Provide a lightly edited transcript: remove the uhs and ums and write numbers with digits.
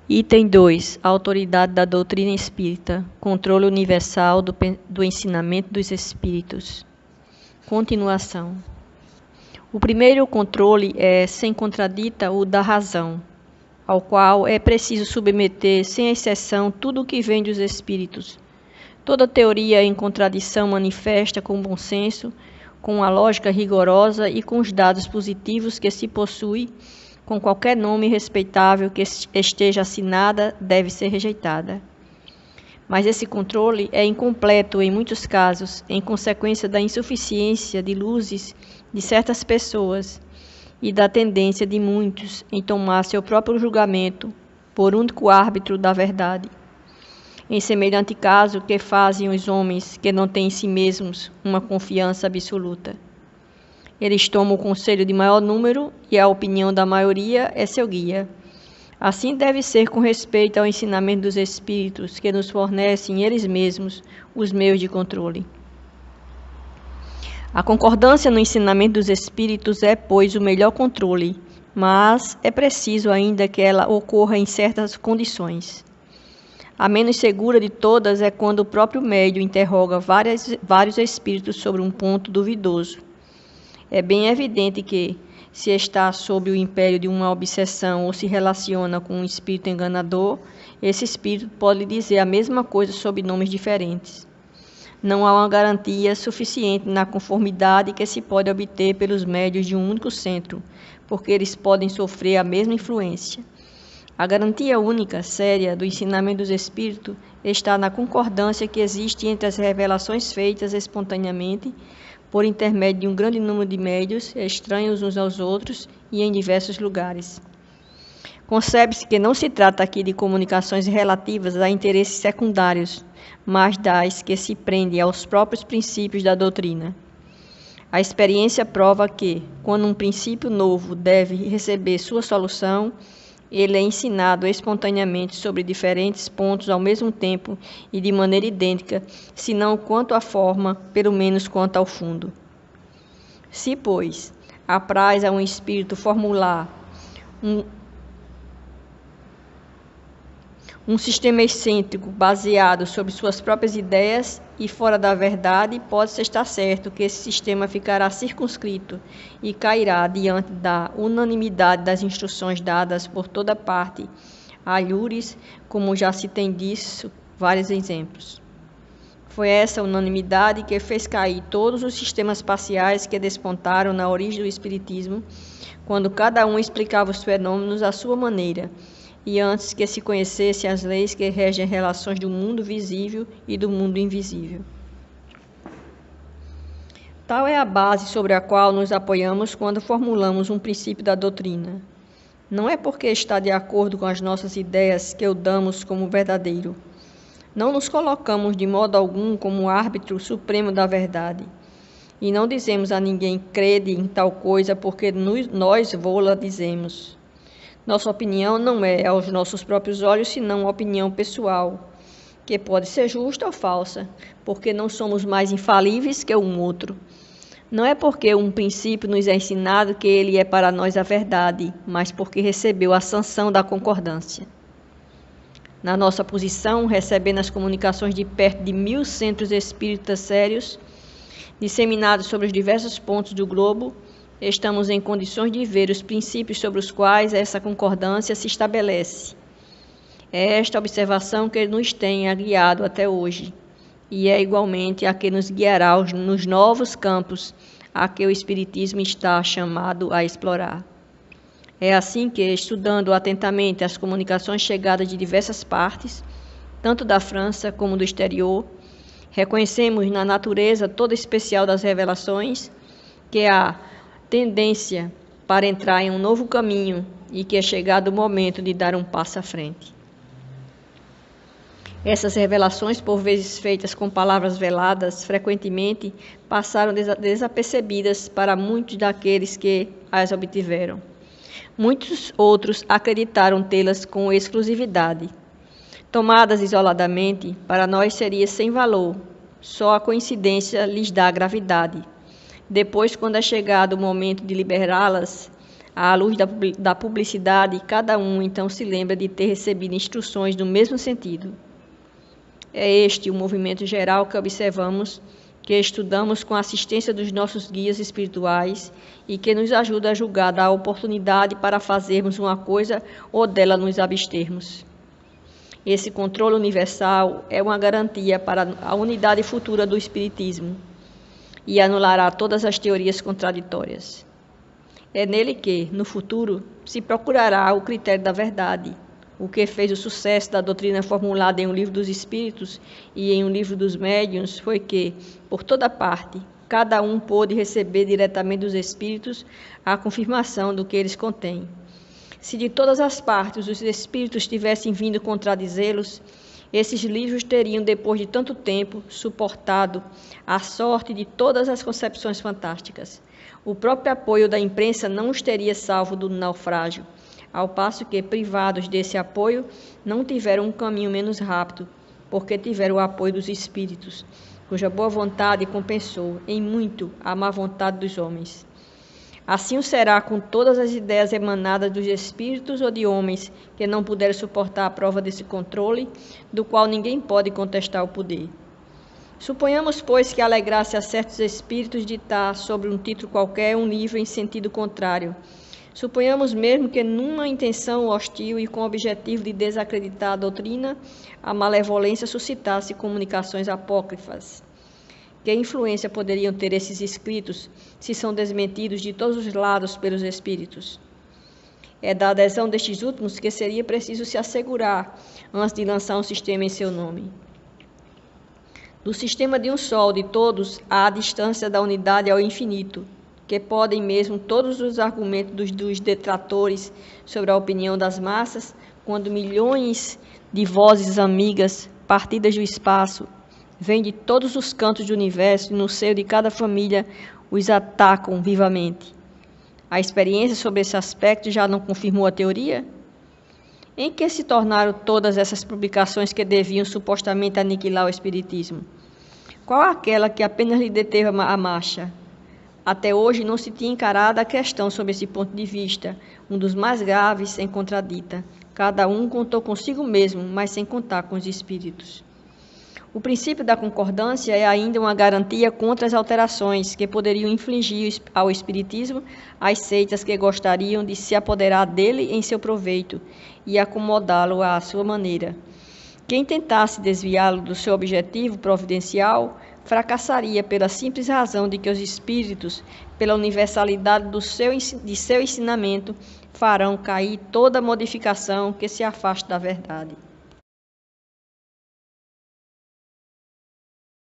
Item 2. A autoridade da doutrina espírita. Controle universal do ensinamento dos espíritos. Continuação. O primeiro controle é, sem contradita, o da razão, ao qual é preciso submeter, sem exceção, tudo o que vem dos espíritos. Toda teoria em contradição manifesta com bom senso, com a lógica rigorosa e com os dados positivos que se possui, com qualquer nome respeitável que esteja assinada, deve ser rejeitada. Mas esse controle é incompleto em muitos casos, em consequência da insuficiência de luzes de certas pessoas e da tendência de muitos em tomar seu próprio julgamento por único árbitro da verdade. Em semelhante caso, que fazem os homens que não têm em si mesmos uma confiança absoluta? Eles tomam o conselho de maior número e a opinião da maioria é seu guia. Assim deve ser com respeito ao ensinamento dos espíritos, que nos fornecem eles mesmos os meios de controle. A concordância no ensinamento dos espíritos é, pois, o melhor controle, mas é preciso ainda que ela ocorra em certas condições. A menos segura de todas é quando o próprio médium interroga vários espíritos sobre um ponto duvidoso. É bem evidente que, se está sob o império de uma obsessão ou se relaciona com um espírito enganador, esse espírito pode lhe dizer a mesma coisa sob nomes diferentes. Não há uma garantia suficiente na conformidade que se pode obter pelos médios de um único centro, porque eles podem sofrer a mesma influência. A garantia única, séria, do ensinamento dos espíritos está na concordância que existe entre as revelações feitas espontaneamente, por intermédio de um grande número de médios, estranhos uns aos outros e em diversos lugares. Concebe-se que não se trata aqui de comunicações relativas a interesses secundários, mas das que se prendem aos próprios princípios da doutrina. A experiência prova que, quando um princípio novo deve receber sua solução, ele é ensinado espontaneamente sobre diferentes pontos ao mesmo tempo e de maneira idêntica, se não quanto à forma, pelo menos quanto ao fundo. Se, pois, apraz a um espírito formular um sistema excêntrico baseado sobre suas próprias ideias e fora da verdade, pode-se estar certo que esse sistema ficará circunscrito e cairá diante da unanimidade das instruções dadas por toda parte a alhures, como já se tem disso vários exemplos. Foi essa unanimidade que fez cair todos os sistemas parciais que despontaram na origem do Espiritismo, quando cada um explicava os fenômenos à sua maneira, e antes que se conhecessem as leis que regem as relações do mundo visível e do mundo invisível. Tal é a base sobre a qual nos apoiamos quando formulamos um princípio da doutrina. Não é porque está de acordo com as nossas ideias que o damos como verdadeiro. Não nos colocamos de modo algum como árbitro supremo da verdade. E não dizemos a ninguém crede em tal coisa porque nós vô-la dizemos. Nossa opinião não é, aos nossos próprios olhos, senão uma opinião pessoal, que pode ser justa ou falsa, porque não somos mais infalíveis que um outro. Não é porque um princípio nos é ensinado que ele é para nós a verdade, mas porque recebeu a sanção da concordância. Na nossa posição, recebendo as comunicações de perto de 1000 centros espíritas sérios, disseminados sobre os diversos pontos do globo, estamos em condições de ver os princípios sobre os quais essa concordância se estabelece. É esta observação que nos tem guiado até hoje, e é igualmente a que nos guiará nos novos campos a que o Espiritismo está chamado a explorar. É assim que, estudando atentamente as comunicações chegadas de diversas partes, tanto da França como do exterior, reconhecemos na natureza toda especial das revelações que há tendência para entrar em um novo caminho e que é chegado o momento de dar um passo à frente. Essas revelações, por vezes feitas com palavras veladas, frequentemente passaram desapercebidas para muitos daqueles que as obtiveram. Muitos outros acreditaram tê-las com exclusividade. Tomadas isoladamente, para nós seria sem valor, só a coincidência lhes dá gravidade. Depois, quando é chegado o momento de liberá-las, À luz da publicidade, cada um então se lembra de ter recebido instruções no mesmo sentido. É este o movimento geral que observamos, que estudamos com a assistência dos nossos guias espirituais e que nos ajuda a julgar da oportunidade para fazermos uma coisa ou dela nos abstermos. Esse controle universal é uma garantia para a unidade futura do Espiritismo e anulará todas as teorias contraditórias. É nele que, no futuro, se procurará o critério da verdade. O que fez o sucesso da doutrina formulada em um livro dos Espíritos e em um livro dos Médiuns foi que, por toda parte, cada um pôde receber diretamente dos Espíritos a confirmação do que eles contêm. Se de todas as partes os Espíritos tivessem vindo contradizê-los, esses livros teriam, depois de tanto tempo, suportado a sorte de todas as concepções fantásticas. O próprio apoio da imprensa não os teria salvo do naufrágio, ao passo que, privados desse apoio, não tiveram um caminho menos rápido, porque tiveram o apoio dos Espíritos, cuja boa vontade compensou, em muito, a má vontade dos homens. Assim o será com todas as ideias emanadas dos Espíritos ou de homens que não puderam suportar a prova desse controle, do qual ninguém pode contestar o poder. Suponhamos, pois, que alegrasse a certos espíritos ditar sobre um título qualquer um livro em sentido contrário. Suponhamos mesmo que, numa intenção hostil e com o objetivo de desacreditar a doutrina, a malevolência suscitasse comunicações apócrifas. Que influência poderiam ter esses escritos se são desmentidos de todos os lados pelos espíritos? É da adesão destes últimos que seria preciso se assegurar antes de lançar um sistema em seu nome. Do sistema de um só, de todos, há a distância da unidade ao infinito, que podem mesmo todos os argumentos dos detratores sobre a opinião das massas, quando milhões de vozes amigas, partidas do espaço, vêm de todos os cantos do universo e no seio de cada família os atacam vivamente. A experiência sobre esse aspecto já não confirmou a teoria? Em que se tornaram todas essas publicações que deviam supostamente aniquilar o Espiritismo? Qual aquela que apenas lhe deteve a marcha? Até hoje não se tinha encarado a questão sob esse ponto de vista, um dos mais graves em contradita. Cada um contou consigo mesmo, mas sem contar com os espíritos. O princípio da concordância é ainda uma garantia contra as alterações que poderiam infligir ao Espiritismo as seitas que gostariam de se apoderar dele em seu proveito e acomodá-lo à sua maneira. Quem tentasse desviá-lo do seu objetivo providencial fracassaria pela simples razão de que os Espíritos, pela universalidade de seu ensinamento, farão cair toda modificação que se afaste da verdade.